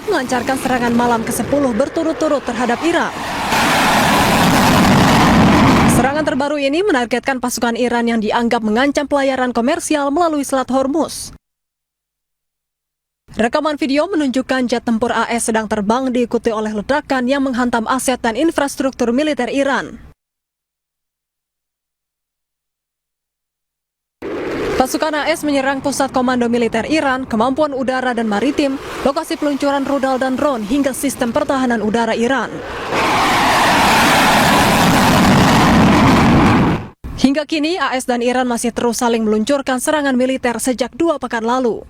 melancarkan serangan malam ke-10 berturut-turut terhadap Iran. Serangan terbaru ini menargetkan pasukan Iran yang dianggap mengancam pelayaran komersial melalui Selat Hormuz. Rekaman video menunjukkan jet tempur AS sedang terbang diikuti oleh ledakan yang menghantam aset dan infrastruktur militer Iran. Pasukan AS menyerang pusat komando militer Iran, kemampuan udara dan maritim, lokasi peluncuran rudal dan drone hingga sistem pertahanan udara Iran. Hingga kini, AS dan Iran masih terus saling meluncurkan serangan militer sejak 2 pekan lalu.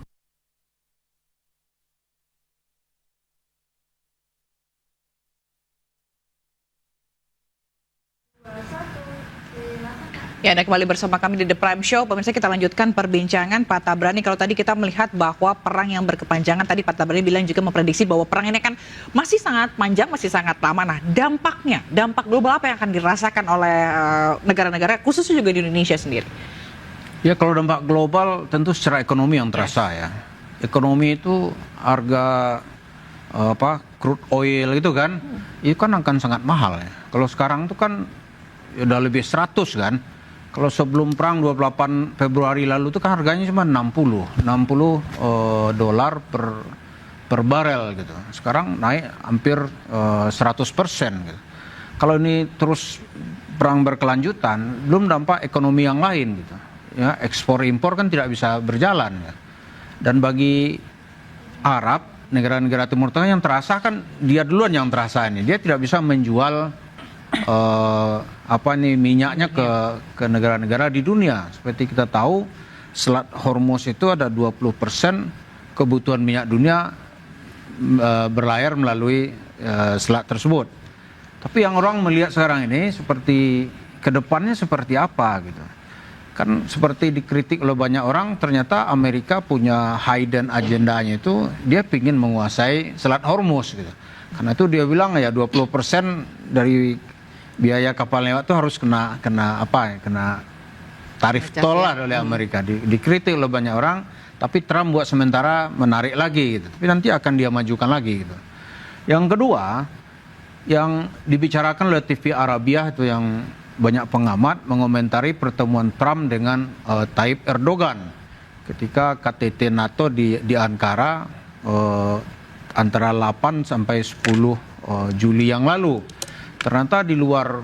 Ya, Anda kembali bersama kami di The Prime Show. Pemirsa, kita lanjutkan perbincangan Pak Tabrani. Kalau tadi kita melihat bahwa perang yang berkepanjangan, tadi Pak Tabrani bilang juga memprediksi bahwa perang ini kan masih sangat panjang, masih sangat lama. Nah, dampak global apa yang akan dirasakan oleh negara-negara, khususnya juga di Indonesia sendiri? Ya, kalau dampak global tentu secara ekonomi yang terasa ya. Ekonomi itu harga crude oil itu kan, itu kan akan sangat mahal ya. Kalau sekarang itu kan udah lebih 100 kan. Kalau sebelum perang 28 Februari lalu itu kan harganya cuma 60 dolar per barel gitu. Sekarang naik hampir 100% gitu. Kalau ini terus perang berkelanjutan, belum dampak ekonomi yang lain gitu. Ya, ekspor impor kan tidak bisa berjalan ya. Dan bagi Arab, negara-negara Timur Tengah yang terasa kan dia duluan yang terasa ini. Dia tidak bisa menjual minyaknya ke negara-negara di dunia. Seperti kita tahu, Selat Hormuz itu ada 20% kebutuhan minyak dunia berlayar melalui selat tersebut. Tapi yang orang melihat sekarang ini seperti kedepannya seperti apa gitu. Kan seperti dikritik oleh banyak orang, ternyata Amerika punya hidden agendanya itu dia ingin menguasai Selat Hormuz gitu. Karena itu dia bilang ya 20% dari biaya kapal lewat itu harus kena tarif tol lah oleh Amerika. Dikritik oleh banyak orang, tapi Trump buat sementara menarik lagi gitu. Tapi nanti akan dia majukan lagi gitu. Yang kedua, yang dibicarakan oleh TV Arabia itu yang banyak pengamat mengomentari pertemuan Trump dengan Tayyip Erdogan ketika KTT NATO di Ankara antara 8 sampai 10 Juli yang lalu. Ternyata di luar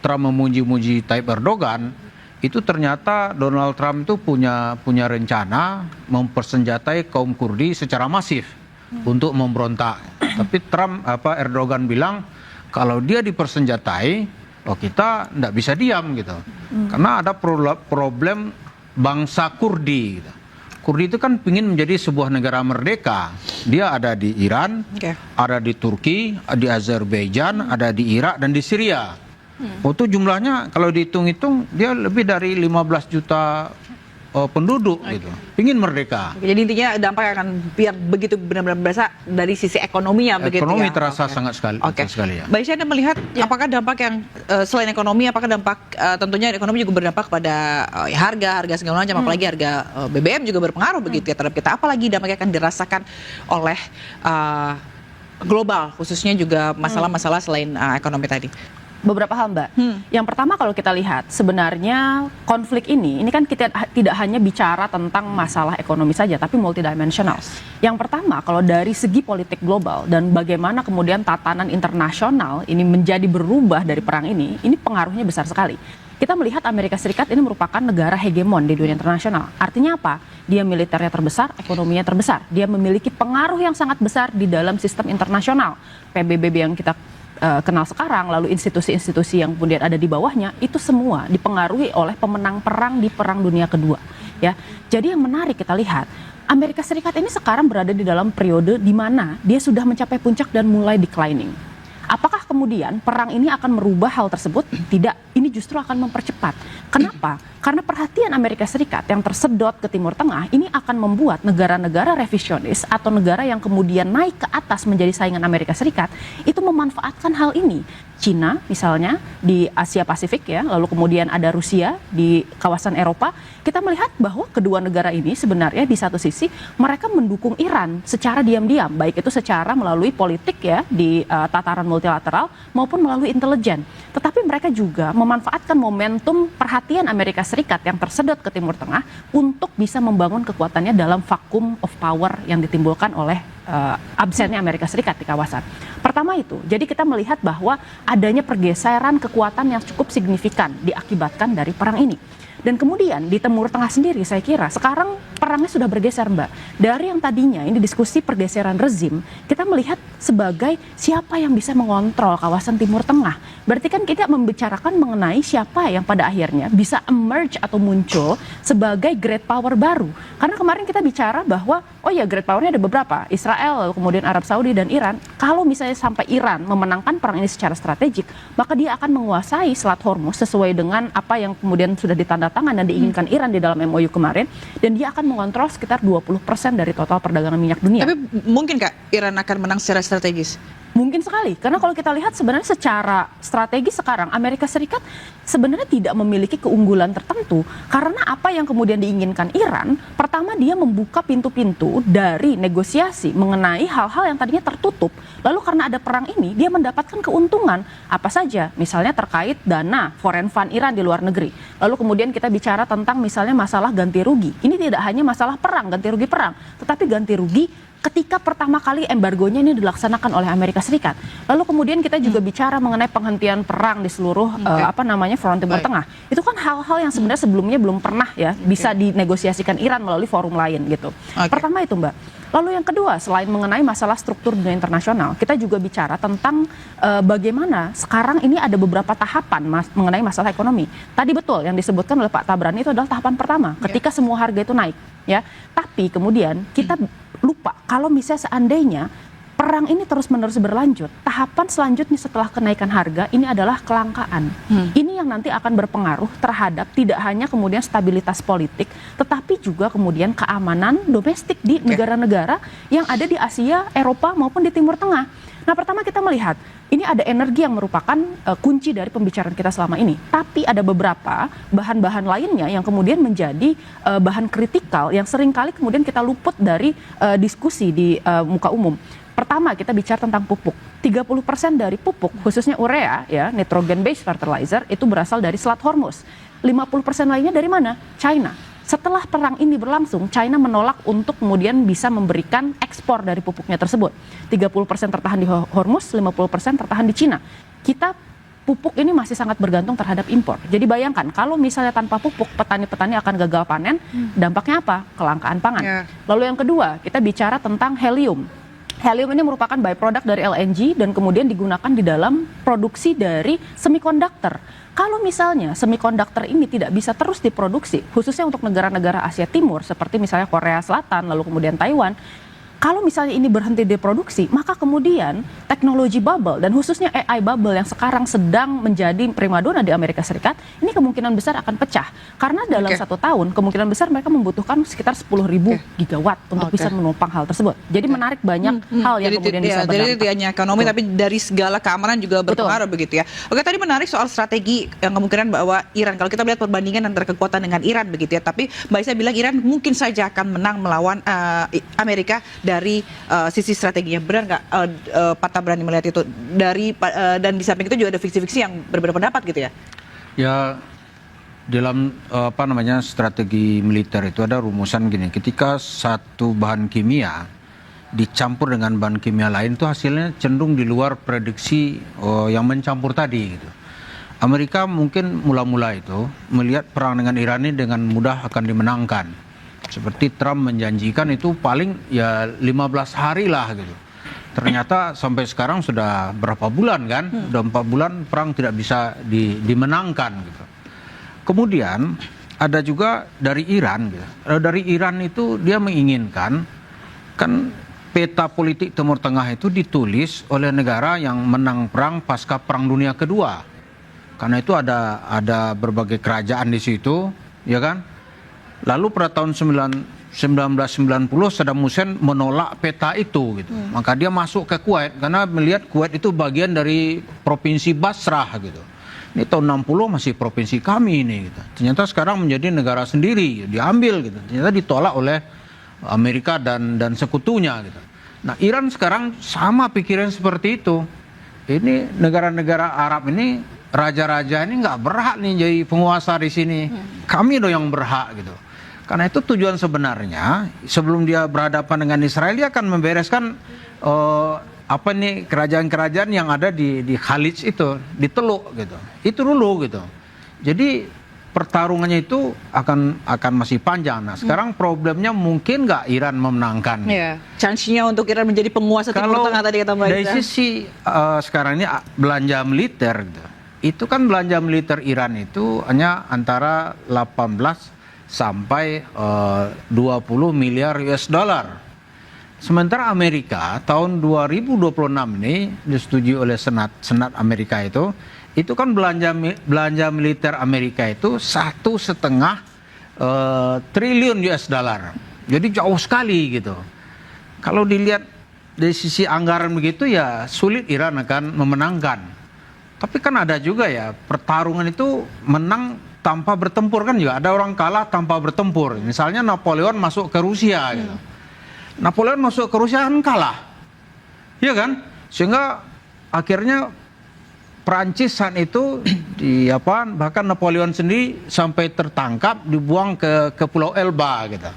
Trump memuji-muji Tayyip Erdogan, itu ternyata Donald Trump itu punya rencana mempersenjatai kaum Kurdi secara masif untuk memberontak. Tapi Erdogan bilang kalau dia dipersenjatai, kita tidak bisa diam gitu. Karena ada problem bangsa Kurdi gitu. Kurdi itu kan ingin menjadi sebuah negara merdeka. Dia ada di Iran, ada di Turki, di Azerbaijan, ada di Irak dan di Syria. Itu jumlahnya kalau dihitung-hitung dia lebih dari 15 juta penduduk gitu. Ingin merdeka. Jadi intinya dampak akan biar begitu benar-benar berasa dari sisi ekonominya begitu ya. Ekonomi terasa sangat sekali ya. Baik, saya melihat apakah dampak yang selain ekonomi, apakah dampak tentunya ekonomi juga berdampak pada harga segala macam, apalagi harga BBM juga berpengaruh begitu ya terhadap kita. Apalagi dampaknya akan dirasakan oleh global, khususnya juga masalah-masalah selain ekonomi tadi. Beberapa hal, Mbak. Yang pertama, kalau kita lihat sebenarnya konflik ini kan kita tidak hanya bicara tentang masalah ekonomi saja, tapi multidimensional. Yang pertama, kalau dari segi politik global dan bagaimana kemudian tatanan internasional ini menjadi berubah dari perang ini pengaruhnya besar sekali. Kita melihat Amerika Serikat ini merupakan negara hegemon di dunia internasional. Artinya apa? Dia militernya terbesar, ekonominya terbesar. Dia memiliki pengaruh yang sangat besar di dalam sistem internasional. PBB yang kita kenal sekarang, lalu institusi-institusi yang kemudian ada di bawahnya, itu semua dipengaruhi oleh pemenang perang di Perang Dunia Kedua. Ya, jadi yang menarik kita lihat, Amerika Serikat ini sekarang berada di dalam periode di mana dia sudah mencapai puncak dan mulai declining. Apakah kemudian perang ini akan merubah hal tersebut? Tidak, ini justru akan mempercepat. Kenapa? Karena perhatian Amerika Serikat yang tersedot ke Timur Tengah ini akan membuat negara-negara revisionis atau negara yang kemudian naik ke atas menjadi saingan Amerika Serikat itu memanfaatkan hal ini. Cina misalnya di Asia Pasifik ya, lalu kemudian ada Rusia di kawasan Eropa. Kita melihat bahwa kedua negara ini sebenarnya di satu sisi mereka mendukung Iran secara diam-diam, baik itu secara melalui politik ya di tataran multilateral maupun melalui intelijen. Tetapi mereka juga memanfaatkan momentum perhatian Amerika Serikat yang tersedot ke Timur Tengah untuk bisa membangun kekuatannya dalam vakum of power yang ditimbulkan oleh absennya Amerika Serikat di kawasan. Pertama itu, jadi kita melihat bahwa adanya pergeseran kekuatan yang cukup signifikan diakibatkan dari perang ini. Dan kemudian di Timur Tengah sendiri saya kira sekarang perangnya sudah bergeser Mbak. Dari yang tadinya ini diskusi pergeseran rezim, kita melihat sebagai siapa yang bisa mengontrol kawasan Timur Tengah. Berarti kan kita membicarakan mengenai siapa yang pada akhirnya bisa emerge atau muncul sebagai great power baru. Karena kemarin kita bicara bahwa oh ya great powernya ada beberapa, Israel, lalu kemudian Arab Saudi dan Iran. Kalau misalnya sampai Iran memenangkan perang ini secara strategik, maka dia akan menguasai Selat Hormuz sesuai dengan apa yang kemudian sudah ditandatangan dan diinginkan Iran di dalam MOU kemarin, dan dia akan mengontrol sekitar 20% dari total perdagangan minyak dunia. Tapi mungkin Kak Iran akan menang secara strategis? Mungkin sekali, karena kalau kita lihat sebenarnya secara strategi sekarang Amerika Serikat sebenarnya tidak memiliki keunggulan tertentu, karena apa yang kemudian diinginkan Iran, pertama dia membuka pintu-pintu dari negosiasi mengenai hal-hal yang tadinya tertutup, lalu karena ada perang ini dia mendapatkan keuntungan apa saja, misalnya terkait dana foreign fund Iran di luar negeri, lalu kemudian kita bicara tentang misalnya masalah ganti rugi, ini tidak hanya masalah perang, ganti rugi perang, tetapi ganti rugi ketika pertama kali embargonya ini dilaksanakan oleh Amerika Serikat. Lalu kemudian kita juga bicara mengenai penghentian perang di seluruh front Timur Tengah. Itu kan hal-hal yang sebenarnya sebelumnya belum pernah ya bisa dinegosiasikan Iran melalui forum lain gitu. Pertama itu Mbak. Lalu yang kedua, selain mengenai masalah struktur dunia internasional, kita juga bicara tentang bagaimana sekarang ini ada beberapa tahapan mengenai masalah ekonomi. Tadi betul yang disebutkan oleh Pak Tabrani itu adalah tahapan pertama, ketika semua harga itu naik, ya. Tapi kemudian kita lupa kalau misalnya seandainya perang ini terus-menerus berlanjut, tahapan selanjutnya setelah kenaikan harga ini adalah kelangkaan. Ini yang nanti akan berpengaruh terhadap tidak hanya kemudian stabilitas politik, tetapi juga kemudian keamanan domestik di negara-negara yang ada di Asia, Eropa maupun di Timur Tengah. Nah, pertama kita melihat ini ada energi yang merupakan kunci dari pembicaraan kita selama ini. Tapi ada beberapa bahan-bahan lainnya yang kemudian menjadi bahan kritikal yang seringkali kemudian kita luput dari diskusi di muka umum. Pertama kita bicara tentang pupuk. 30% dari pupuk khususnya urea ya, nitrogen based fertilizer itu berasal dari Selat Hormuz. 50% lainnya dari mana? China. Setelah perang ini berlangsung, China menolak untuk kemudian bisa memberikan ekspor dari pupuknya tersebut. 30% tertahan di Hormuz, 50% tertahan di China. Kita pupuk ini masih sangat bergantung terhadap impor. Jadi bayangkan kalau misalnya tanpa pupuk petani-petani akan gagal panen, dampaknya apa? Kelangkaan pangan. Lalu yang kedua, kita bicara tentang helium. Helium ini merupakan byproduct dari LNG dan kemudian digunakan di dalam produksi dari semikonduktor. Kalau misalnya semikonduktor ini tidak bisa terus diproduksi, khususnya untuk negara-negara Asia Timur seperti misalnya Korea Selatan, lalu kemudian Taiwan, kalau misalnya ini berhenti diproduksi, maka kemudian teknologi bubble dan khususnya AI bubble yang sekarang sedang menjadi primadona di Amerika Serikat, ini kemungkinan besar akan pecah. Karena dalam 1 tahun, kemungkinan besar mereka membutuhkan sekitar 10.000 gigawatt untuk bisa menopang hal tersebut. Jadi menarik banyak hal yang kemudian bisa berdampak. Jadi tidak hanya ekonomi, tapi dari segala keamanan juga berpengaruh begitu ya. Oke, tadi menarik soal strategi yang kemungkinan bahwa Iran, kalau kita melihat perbandingan antara kekuatan dengan Iran begitu ya, tapi Mbak Isa bilang Iran mungkin saja akan menang melawan Amerika dari sisi strateginya. Benar nggak Pak Tabrani melihat itu dari dan di samping itu juga ada fiksi-fiksi yang berbeda pendapat gitu ya? Ya, dalam strategi militer itu ada rumusan gini, ketika satu bahan kimia dicampur dengan bahan kimia lain itu hasilnya cenderung di luar prediksi yang mencampur tadi gitu. Amerika mungkin mula-mula itu melihat perang dengan Iran ini dengan mudah akan dimenangkan. Seperti Trump menjanjikan itu paling ya 15 hari lah gitu. Ternyata sampai sekarang sudah berapa bulan kan? Sudah 4 bulan perang tidak bisa dimenangkan gitu. Kemudian ada juga dari Iran gitu. Dari Iran itu dia menginginkan kan peta politik Timur Tengah itu ditulis oleh negara yang menang perang pasca Perang Dunia Kedua. Karena itu ada berbagai kerajaan di situ. ya kan? Lalu pada tahun 1990 Saddam Hussein menolak peta itu gitu. Maka dia masuk ke Kuwait karena melihat Kuwait itu bagian dari provinsi Basrah gitu. Ini tahun 60 masih provinsi kami ini gitu. Ternyata sekarang menjadi negara sendiri, diambil gitu. Ternyata ditolak oleh Amerika dan sekutunya gitu. Nah, Iran sekarang sama pikiran seperti itu. Ini negara-negara Arab ini, raja-raja ini nggak berhak nih jadi penguasa di sini. Kami dong yang berhak gitu. Karena itu tujuan sebenarnya sebelum dia berhadapan dengan Israel, dia akan membereskan apa nih kerajaan-kerajaan yang ada di Khalij itu, di Teluk gitu. Itu dulu gitu. Jadi pertarungannya itu akan masih panjang. Nah, sekarang problemnya mungkin nggak Iran memenangkan. Ya, chance-nya untuk Iran menjadi penguasa Timur Tengah tadi kata Mbak dari Aisyah. sisi sekarang ini belanja militer gitu. Itu kan belanja militer Iran itu hanya antara 18 sampai 20 miliar US dollar. Sementara Amerika tahun 2026 ini disetujui oleh Senat Amerika itu kan belanja militer Amerika itu 1,5 triliun US dollar. Jadi jauh sekali gitu. Kalau dilihat dari sisi anggaran begitu ya sulit Iran akan memenangkan. Tapi kan ada juga ya pertarungan itu menang tanpa bertempur kan juga. Ada orang kalah tanpa bertempur. Misalnya Napoleon masuk ke Rusia gitu. Napoleon masuk ke Rusia kan kalah. Iya kan? Sehingga akhirnya Prancis saat itu bahkan Napoleon sendiri sampai tertangkap dibuang ke Pulau Elba gitu.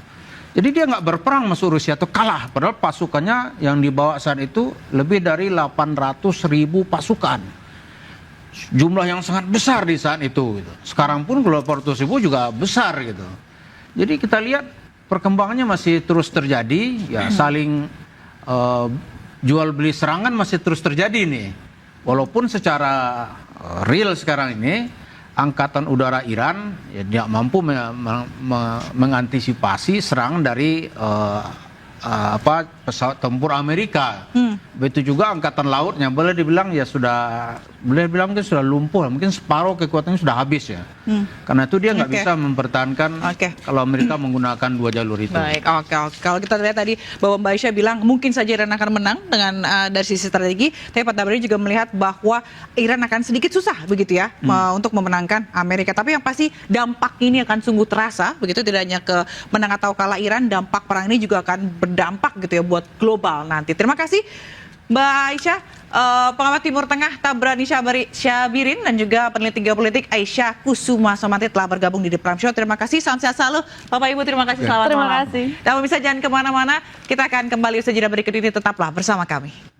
Jadi dia nggak berperang masuk Rusia itu kalah. Padahal pasukannya yang dibawa saat itu lebih dari 800.000 pasukan. Jumlah yang sangat besar di saat itu gitu. Sekarang pun kalau 400.000 juga besar gitu. Jadi kita lihat perkembangannya masih terus terjadi, ya saling jual beli serangan masih terus terjadi nih. Walaupun secara real sekarang ini angkatan udara Iran ya tidak mampu mengantisipasi serangan dari pesawat tempur Amerika. Begitu juga angkatan lautnya boleh dibilang sudah lumpuh, mungkin separuh kekuatannya sudah habis ya. Karena itu dia nggak bisa mempertahankan kalau Amerika menggunakan 2 jalur itu. Baik, oke. Kalau kita lihat tadi bahwa Mbak Aisyah bilang mungkin saja Iran akan menang dengan dari sisi strategi, tapi Pak Tabrani juga melihat bahwa Iran akan sedikit susah begitu ya untuk memenangkan Amerika. Tapi yang pasti dampak ini akan sungguh terasa begitu, tidak hanya ke menang atau kalah Iran, dampak perang ini juga akan berdampak gitu ya buat global nanti. Terima kasih Mbak Aisyah, pengamat Timur Tengah Tabrani Syabirin, dan juga peneliti geopolitik Aisyah Kusuma Somantri telah bergabung di The Prime Show. Terima kasih, salam sehat selalu Bapak Ibu, terima kasih, selamat malam. Terima kasih. Dan pemirsa jangan kemana-mana, kita akan kembali usai jeda berikut ini, tetaplah bersama kami.